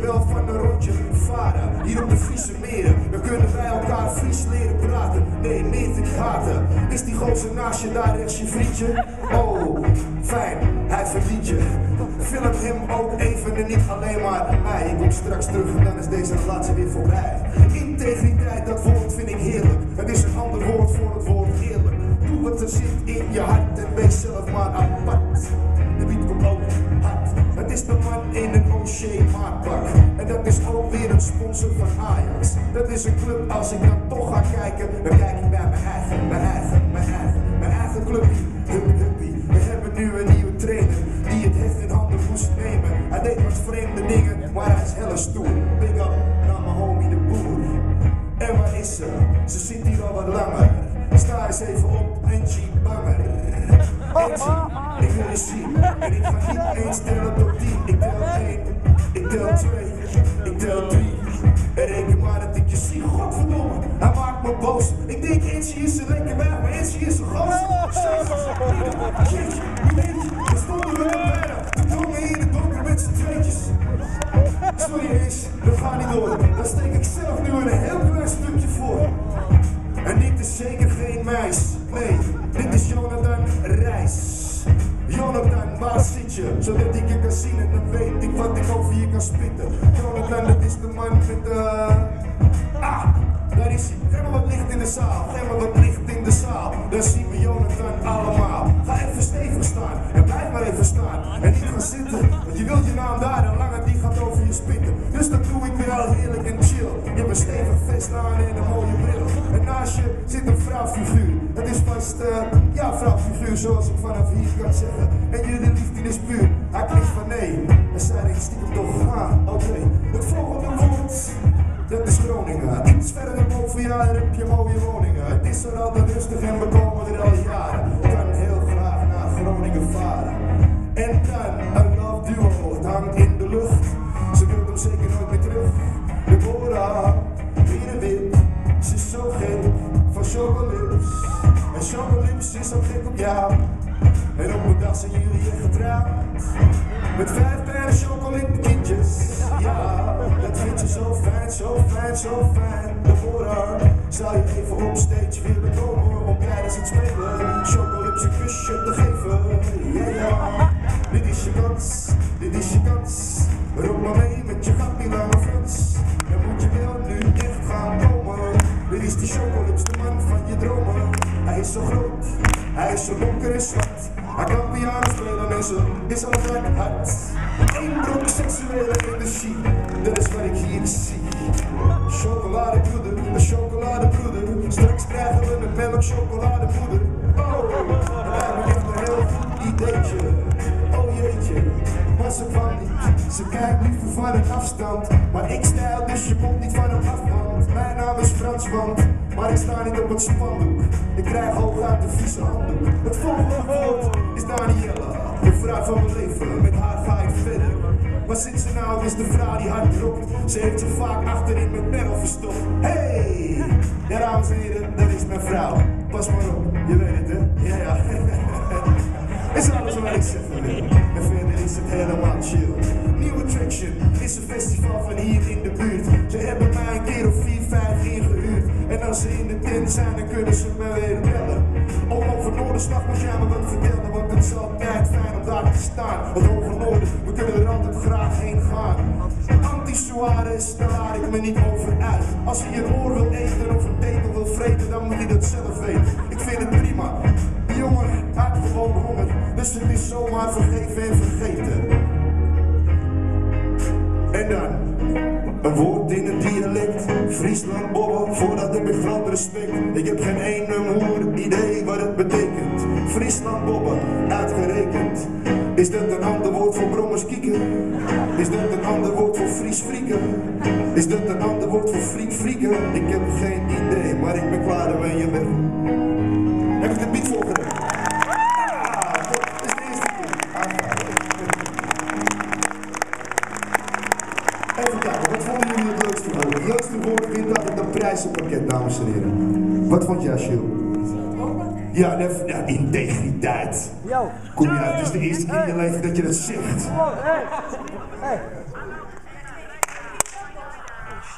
wel van een rondje varen. Hier op de Friese meren, dan kunnen wij elkaar Fries leren praten. Nee, meent ik haten. Is die gozer naast je daar rechts je vriendje? Oh, fijn, hij verdient je. Film hem ook even en niet alleen maar mij. Ik kom straks terug en dan is deze relatie weer voorbij. Integriteit, dat woord vind ik heerlijk. Het is een ander woord voor het woord eerlijk. Doe wat er zit in je hart en wees zelf maar apart. De beat komt ook hard. Het is de man in een O'Shea maatpak. En dat is ook weer een sponsor van Ajax. Dat is een club, als ik dan toch ga kijken, dan kijk ik bij mijn eigen clubje. Huppie. We hebben nu een nieuwe trainer die het heft in handen moest nemen. Hij deed wat vreemde dingen, maar hij is helle stoer. Big up naar mijn homie de boer. En waar is ze? Ze zit hier al wat langer. Sta eens even op, Angie Banger. Angie, ik wil je zien. En ik ga niet eens tellen tot 10. Ik tel 1, ik tel 2, ik tel 3. En reken maar dat ik je zie, godverdomme. Hij maakt me boos. Ik denk, Angie is een lekker wijf, maar Angie is een goos. Jeetje, we stonden we er bijna. Toen kwam me in het donker met z'n tweetjes. Sorry eens, dat gaat niet door. Dan steek ik zelf nu een heel klein stukje voor. En dit is zeker geen meis, nee, dit is Jonathan Reis. Jonathan, waar zit je? Zodat ik je kan zien en dan weet ik wat ik over je kan spitten. Jonathan, dat is de man met de... daar is hij. Geef me wat licht in de zaal, geef me wat licht in de zaal. Dan zien we Jonathan allemaal. Ga even stevig staan en blijf maar even staan. En niet gaan zitten, want je wilt je naam daar en langer die gaat over je spitten. Dus dat doe ik weer al heerlijk en chill. Je hebt een stevig vest aan en een mooie bril. En naast je zit een vrouwfiguur. Het is vast, vrouwfiguur zoals ik vanaf hier kan zeggen. En jullie liefde is puur. Hij klinkt van nee. En zei ik stiekem toch, oké. Het volgende woord. Dat is Groningen. Iets verder boven jaar heb je mooie woningen. Het is er altijd rustig en we komen er al jaren. Ik kan heel graag naar Groningen varen. En dan een love duo, het hangt in de lucht. Ze komt hem zeker nooit meer terug. Deborah, wit, ze is zo gek van Chocolips. En Chocolips is ook gek op jou. En op een dag zijn jullie echt getrouwd. Met 5 kleine chocolipkindjes. Ja, dat vind je zo fijn, zo fijn, zo fijn. Deborah, zou je even op stage willen komen om tijdens het spelen Chocolips een kusje te geven? Ja, dit is je kans, dit is je kans. Roep maar mee met je grappie lange frans. Dan moet je wel nu echt gaan komen. Dit is die Chocolips, de man van je dromen. Hij is zo groot, hij is zo donker en zwart. Hij kan piano spelen en zo is altijd hard. Eén brok seksuele energie, dat is wat ik hier zie. Chocoladebroeder, een chocoladebroeder. Straks krijgen we een melk chocoladepoeder. Oh, daar heb ik een heel goed ideetje. Oh jeetje, maar ze kwam niet. Ze kijkt liever van een afstand. Maar ik stijl dus je komt niet van een afstand. Mijn naam is Frans Wand, maar ik sta niet op het spandoek. Ik krijg hooguit de vieze handdoek. Het volgende woord is Danielle, de vrouw van mijn leven. Met haar ga ik verder. Waar zit ze nou? Is de vrouw die hard rokt. Ze heeft zich vaak achterin met Merel verstopt. Hey! Ja, dames en heren, dat is mijn vrouw. Pas maar op, je weet het hè? Ja. Is alles wat ik zeggen wil. En verder is het helemaal chill. Nieuwe Attraction is een festival van hier in de buurt. Ze hebben mij een keer of 4, 5 ingehuurd. En als ze in de tent zijn, dan kunnen ze me weer bellen. Over Noorderslag moet jij me wat vertellen, want het is altijd fijn om daar te staan. Het Hoge Noorden, we kunnen er altijd graag heen gaan. Anti-Suarez, daar laat ik me niet over uit. Als hij een oor wil eten of een tepel wil vreten, dan moet hij dat zelf weten. Ik vind het prima. Die jongen had gewoon honger, dus het is zomaar vergeven en vergeten. En dan een woord in het dialect, Friesland bobben, voordat heb ik groot respect. Ik heb geen ene hoer idee wat het betekent. Friesland bobben, uitgerekend. Is dat een ander woord voor brommers kieken? Is dat een ander woord voor Fries frieken? Is dat een ander woord voor friek frieken? Ik heb geen idee, maar ik ben klaar ermee je bent. Heb ik de beat voorgelegd? Dat is de eerste keer. Even kijken, wat vonden jullie het leukste woord? Het leukste woord wint dat het een prijzenpakket, dames en heren. Wat vond jij, Gilles? Ja, integriteit. Kom je uit, het is de eerste keer in je leven dat je dat zegt.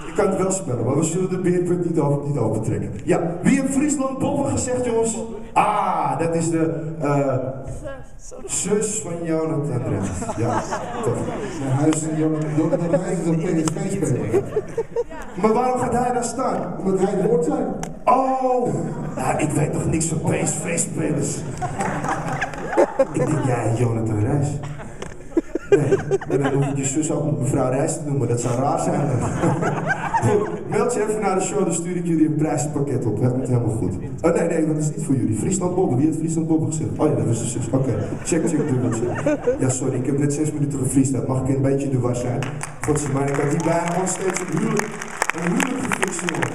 Ik kan het wel spellen, maar we zullen de beerput niet opentrekken. Ja, wie heeft Friesland Bobben gezegd, jongens? Ah, dat is de zus van Jonathan Reis. Ja, toch. Zijn huis in Jonathan Reis is een PSV-speler. Maar waarom gaat hij daar staan? Omdat hij het woord zijn. Oh, nou, ik weet toch niks van PSV-spelers. Ik denk, jij Jonathan Reis. Nee, en dan hoef ik je zus ook mevrouw Reis te noemen, dat zou raar zijn. Goed, meld je even naar de show, dan stuur ik jullie een prijzenpakket op. Dat komt helemaal goed. Oh nee, dat is niet voor jullie. Friesland Bobben, wie heeft Friesland Bobben gezegd? Oh ja, dat was de zus. Oké, check, dubbeltje. Ja, sorry, ik heb net 6 minuten gefreestyled. Mag ik een beetje in de was zijn? Godzijdank, maar ik had die bijna gewoon steeds een huwelijk gefixt, jongen.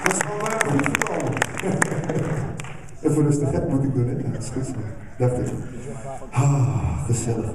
Dat is gewoon bijna goed gekomen. Even rustig, hè? Moet ik doen, hè? Ja, dat is goed zo. Dacht ik. Ah, gezellig.